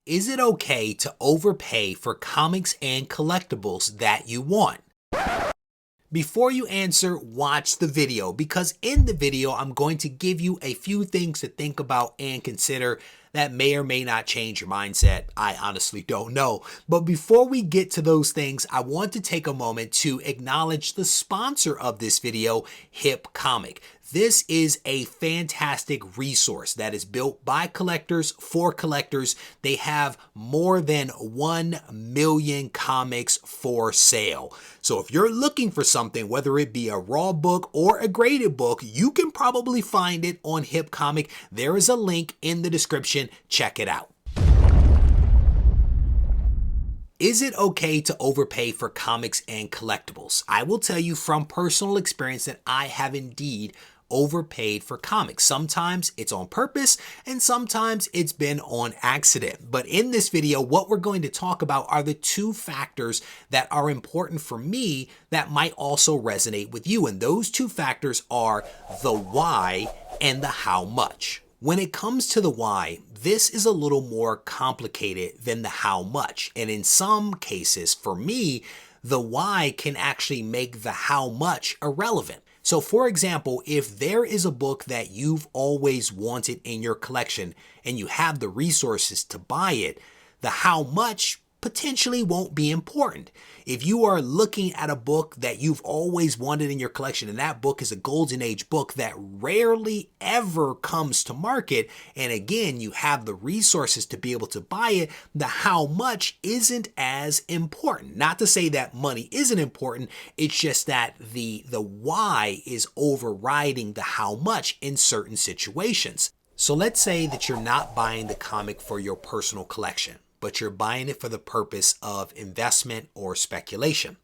Is it okay to overpay for comics and collectibles that you want? Before you answer, watch the video, because in the video I'm going to give you a few things to think about and consider that may or may not change your mindset. I honestly don't know. But before we get to those things, I want to take a moment to acknowledge the sponsor of this video, Hip Comic. This is a fantastic resource that is built by collectors for collectors. They have more than 1 million comics for sale. So if you're looking for something, whether it be a raw book or a graded book, you can probably find it on Hip Comic. There is a link in the description. Check it out. Is it okay to overpay for comics and collectibles? I will tell you from personal experience that I have indeed overpaid for comics. Sometimes it's on purpose and sometimes it's been on accident. But in this video, what we're going to talk about are the two factors that are important for me that might also resonate with you. And those two factors are the why and the how much. When it comes to the why, this is a little more complicated than the how much. And in some cases, for me, the why can actually make the how much irrelevant. So for example, if there is a book that you've always wanted in your collection and you have the resources to buy it, the how much potentially won't be important. If you are looking at a book that you've always wanted in your collection and that book is a golden age book that rarely ever comes to market, and again, you have the resources to be able to buy it, the how much isn't as important. Not to say that money isn't important, it's just that the why is overriding the how much in certain situations. So let's say that you're not buying the comic for your personal collection, but you're buying it for the purpose of investment or speculation.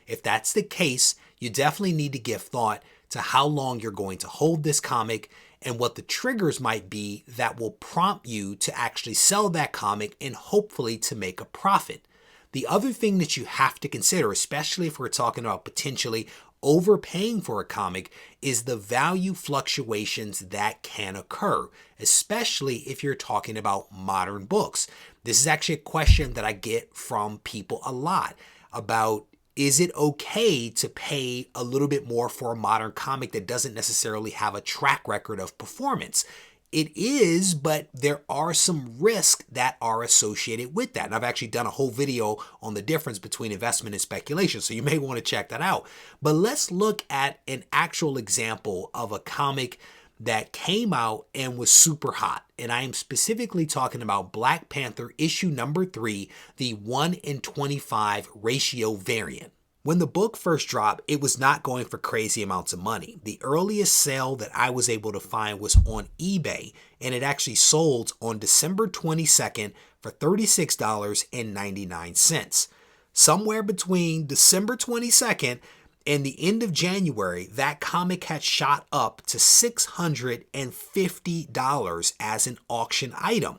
If that's the case, you definitely need to give thought to how long you're going to hold this comic and what the triggers might be that will prompt you to actually sell that comic and hopefully to make a profit. The other thing that you have to consider, especially if we're talking about potentially overpaying for a comic, is the value fluctuations that can occur, especially if you're talking about modern books. This is actually a question that I get from people a lot about, is it okay to pay a little bit more for a modern comic that doesn't necessarily have a track record of performance? It is, but there are some risks that are associated with that. And I've actually done a whole video on the difference between investment and speculation, so you may want to check that out. But let's look at an actual example of a comic that came out and was super hot. And I am specifically talking about Black Panther issue number 3, the 1:25 ratio variant. When the book first dropped, it was not going for crazy amounts of money. The earliest sale that I was able to find was on eBay, and it actually sold on December 22nd for $36.99. Somewhere between December 22nd and the end of January, that comic had shot up to $650 as an auction item.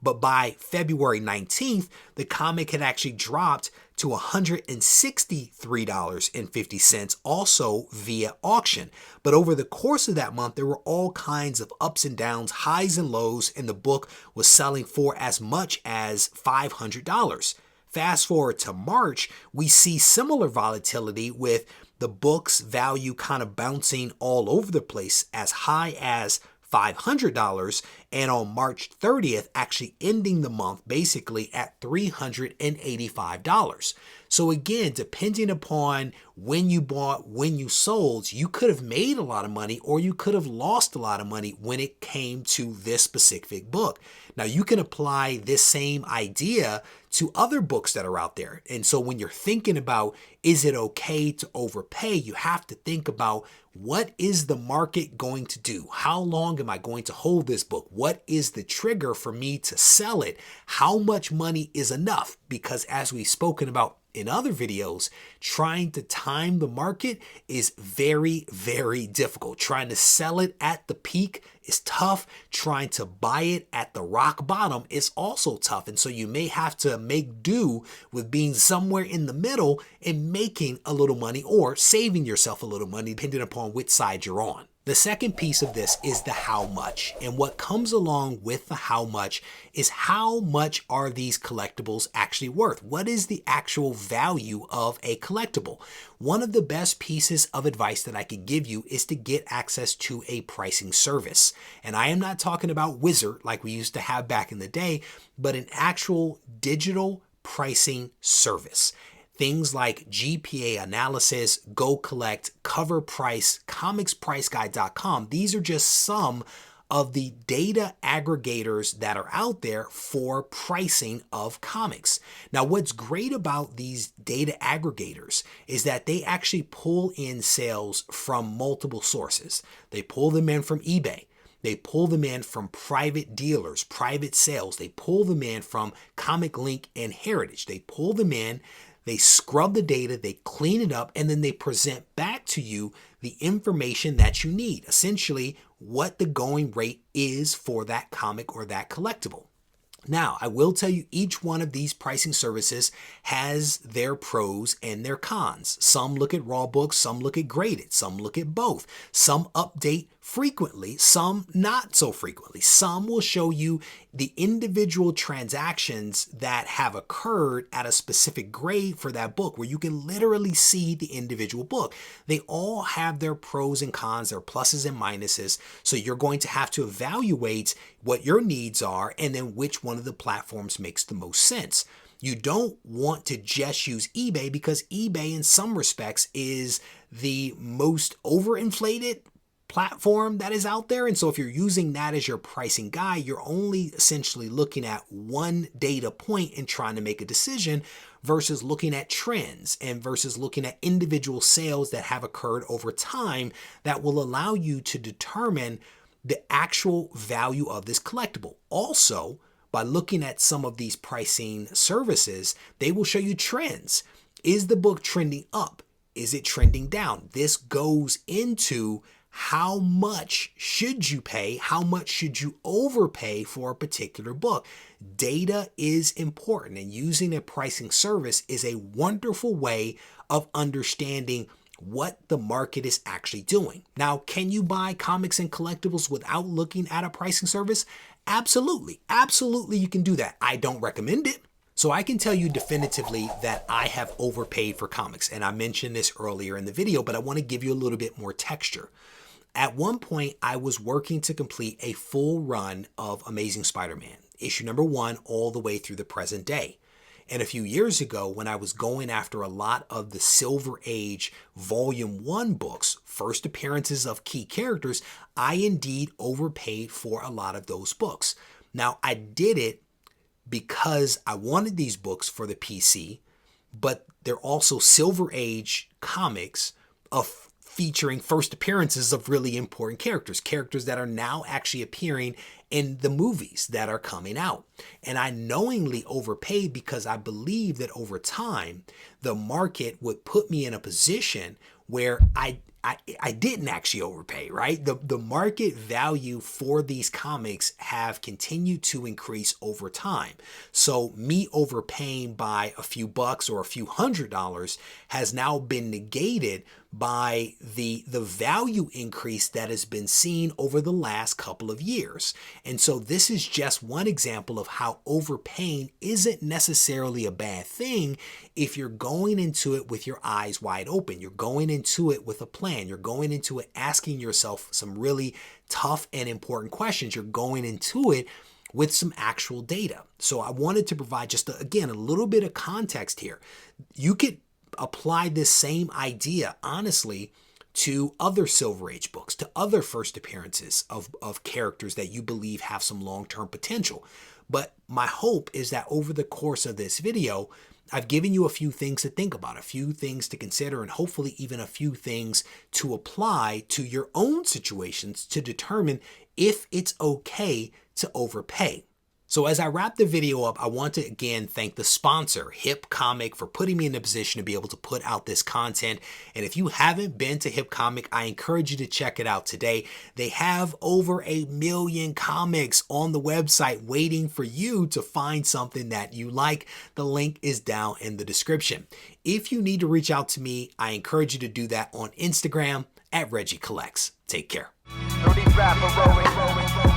But by February 19th, the comic had actually dropped to $163.50, also via auction. But over the course of that month, there were all kinds of ups and downs, highs and lows, and the book was selling for as much as $500. Fast forward to March, we see similar volatility with the book's value kind of bouncing all over the place, as high as $500, and on March 30th actually ending the month basically at $385. So again, depending upon when you bought, when you sold, you could have made a lot of money or you could have lost a lot of money when it came to this specific book. Now you can apply this same idea to other books that are out there. And so when you're thinking about, is it okay to overpay, you have to think about, what is the market going to do? How long am I going to hold this book? What is the trigger for me to sell it? How much money is enough? Because as we've spoken about in other videos, trying to time the market is very, very difficult. Trying to sell it at the peak is tough. Trying to buy it at the rock bottom is also tough. And so you may have to make do with being somewhere in the middle and making a little money or saving yourself a little money, depending upon which side you're on. The second piece of this is the how much. And what comes along with the how much is how much are these collectibles actually worth? What is the actual value of a collectible? One of the best pieces of advice that I could give you is to get access to a pricing service. And I am not talking about Wizard like we used to have back in the day, but an actual digital pricing service. Things like GPA analysis, Go Collect, Cover Price, comicspriceguide.com. These are just some of the data aggregators that are out there for pricing of comics. Now, what's great about these data aggregators is that they actually pull in sales from multiple sources. They pull them in from eBay. They pull them in from private dealers, private sales. They pull them in from Comic Link and Heritage. They pull them in. They scrub the data, they clean it up, and then they present back to you the information that you need, essentially what the going rate is for that comic or that collectible. Now, I will tell you each one of these pricing services has their pros and their cons. Some look at raw books, some look at graded, some look at both. Some update frequently, some not so frequently. Some will show you the individual transactions that have occurred at a specific grade for that book, where you can literally see the individual book. They all have their pros and cons, their pluses and minuses. So you're going to have to evaluate what your needs are and then which one of the platforms makes the most sense. You don't want to just use eBay because eBay in some respects is the most overinflated platform that is out there. And so if you're using that as your pricing guide, you're only essentially looking at one data point and trying to make a decision versus looking at trends and versus looking at individual sales that have occurred over time that will allow you to determine the actual value of this collectible. Also, by looking at some of these pricing services, they will show you trends. Is the book trending up? Is it trending down? This goes into how much should you pay? How much should you overpay for a particular book? Data is important, and using a pricing service is a wonderful way of understanding what the market is actually doing. Now, can you buy comics and collectibles without looking at a pricing service? Absolutely. Absolutely, you can do that. I don't recommend it. So I can tell you definitively that I have overpaid for comics, and I mentioned this earlier in the video, but I want to give you a little bit more texture. At one point, I was working to complete a full run of Amazing Spider-Man, issue number 1 all the way through the present day. And a few years ago, when I was going after a lot of the Silver Age Volume 1 books, first appearances of key characters, I indeed overpaid for a lot of those books. Now, I did it because I wanted these books for the PC, but they're also Silver Age comics of featuring first appearances of really important characters that are now actually appearing in the movies that are coming out. And I knowingly overpaid because I believe that over time, the market would put me in a position where I didn't actually overpay, right? The market value for these comics have continued to increase over time. So me overpaying by a few bucks or a few $100s has now been negated by the value increase that has been seen over the last couple of years. And so this is just one example of how overpaying isn't necessarily a bad thing if you're going into it with your eyes wide open. You're going into it with a plan. You're going into it asking yourself some really tough and important questions. You're going into it with some actual data. So I wanted to provide just, again, a little bit of context here. You could apply this same idea, honestly, to other Silver Age books, to other first appearances of characters that you believe have some long-term potential. But my hope is that over the course of this video, I've given you a few things to think about, a few things to consider, and hopefully even a few things to apply to your own situations to determine if it's okay to overpay. So as I wrap the video up, I want to again thank the sponsor, Hip Comic, for putting me in a position to be able to put out this content. And if you haven't been to Hip Comic, I encourage you to check it out today. They have over 1 million comics on the website waiting for you to find something that you like. The link is down in the description. If you need to reach out to me, I encourage you to do that on Instagram at Regie Collects. Take care. Dirty rapper, rolling.